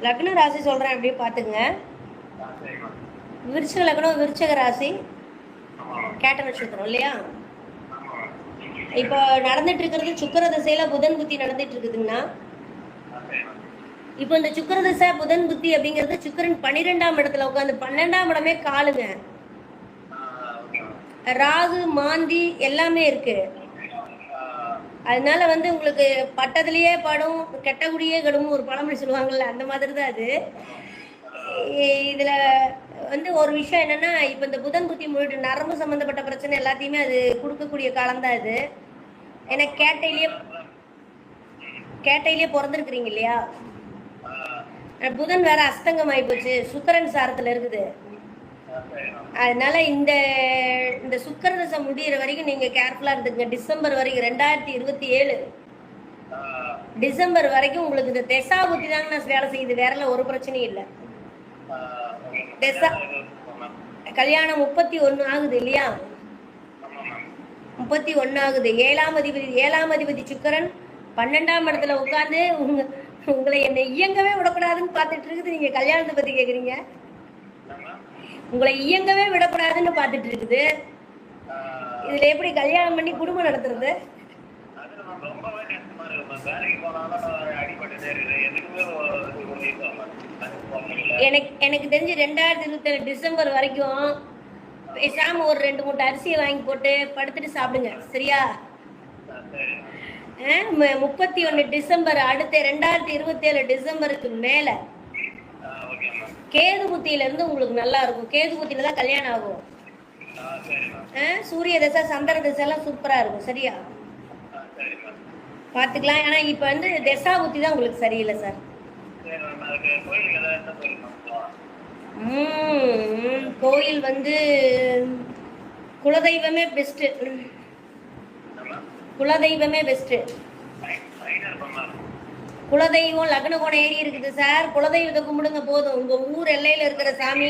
லக்ன ராசி சொல்றேன், அப்படியே பாத்துங்க. விருச்சிக லக்னம், விருச்சிக ராசி, கேட்ட நட்சத்திரம் இல்லையா? இப்போ நடந்துட்டு இருக்கிறது சுக்கிர திசையில புதன் புத்தி நடந்துட்டு இருக்குதுங்கன்னா, இப்போ இந்த சுக்கிர திசை புதன் புத்தி அப்படிங்கிறது சுக்கிரன் 12ஆம் இடத்துல உட்காந்து 12ஆம் இடமே காலுங்க. ராகு மாந்தி எல்லாமே இருக்கு. அதனால வந்து உங்களுக்கு பட்டத்திலேயே படும் கெட்ட குடியே கடும் ஒரு பழமொழி சொல்லுவாங்கல்ல, அந்த மாதிரி தான் அது. இதுல வந்து ஒரு விஷயம் என்னன்னா, இப்ப இந்த புதன் புத்தி முழுட்டு நரம்பு சம்பந்தப்பட்ட பிரச்சனை எல்லாத்தையுமே அது கொடுக்கக்கூடிய காலம் தான் இது. ஏன்னா கேட்டையிலேயே பிறந்திருக்கிறீங்க இல்லையா? புதன் வேற அஸ்தங்கம் ஆகி போச்சு, சுக்கிரன் சாரத்துல இருக்குது. அதனால இந்த இந்த சுக்கிர தசை முடிகிற வரைக்கும் நீங்க கேர்ஃபுல்லா இருந்துங்க. டிசம்பர் வரைக்கும் 2027 டிசம்பர் வரைக்கும் உங்களுக்கு இந்த தெசா புத்தி தாங்க வேலை செய்யுது, வேற ஒரு பிரச்சனையும் இல்லை. கல்யாணம் 31 ஆகுது இல்லையா? 31 ஆகுது. 7ஆம் அதிபதி சுக்கிரன் 12ஆம் இடத்துல உட்கார்ந்து உங்களை என்ன இயங்கவே விடக்கூடாதுன்னு பார்த்துட்டு இருக்குது. நீங்க கல்யாணத்தை பத்தி கேக்குறீங்க, உங்களை இயங்கவே விடக்கூடாதுன்னு பார்த்துட்டு இருக்குது. இதுல எப்படி கல்யாணம் பண்ணி குடும்பம் நடத்துறது? எனக்கு தெரிஞ்சு 2027 டிசம்பர் வரைக்கும் பேசாம ஒரு 2 மூட்டை அரிசியை வாங்கி போட்டு படுத்துட்டு சாப்பிடுங்க, சரியா? 31 டிசம்பர் அடுத்த 2027 டிசம்பருக்கு மேல கேது புத்தியில இருந்து உங்களுக்கு நல்லா இருக்கும். கேது புத்தியில தான் கல்யாணம் ஆகும். சூரிய தசை சந்திர தசை எல்லாம் சூப்பரா இருக்கும், சரியா? பாத்துக்கலாம். ஆனா இப்ப வந்து தசா புத்தி தான் உங்களுக்கு சரியில்லை சார். கோயில் வந்து குலதெய்வமே பெஸ்ட். குலதெய்வமே பெஸ்ட். குலதெய்வம் லக்ன கோணம் ஏறி இருக்குது சார். குலதெய்வத்தை கும்பிடுங்க போதும். உங்க ஊர் எல்லையில இருக்கிற சாமி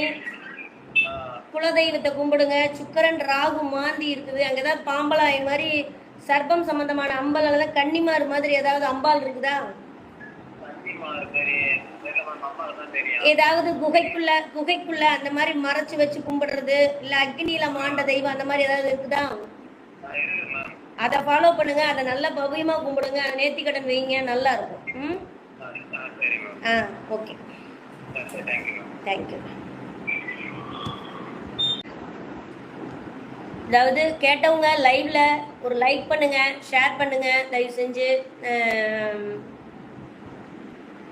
குலதெய்வத்தை கும்பிடுங்க. சுக்கரன் ராகு மாந்தி இருக்குது. அங்கதான் பாம்பலாய் மாதிரி சர்ப்பம் சம்பந்தமான அம்பால் அல்லது கன்னிமார் மாதிரி ஏதாவது அம்பாள் இருக்குதா? ஏதாவது குகைக்குள்ள அந்த மாதிரி மறைச்சு வச்சு கும்பிடுறது, இல்ல அக்னியில மாண்ட தெய்வம் அந்த மாதிரி ஏதாவது இருக்குதா? அதை ஃபாலோ பண்ணுங்க. அதை நல்லா பவியமா கும்பிடுங்க. அதை நேர்த்தி கடன் வைங்க, நல்லா இருக்கும். Okay, thank you. அதாவது கேட்டவங்க லைவ்ல ஒரு லைக் பண்ணுங்க, ஷேர் பண்ணுங்க தயவு செஞ்சு.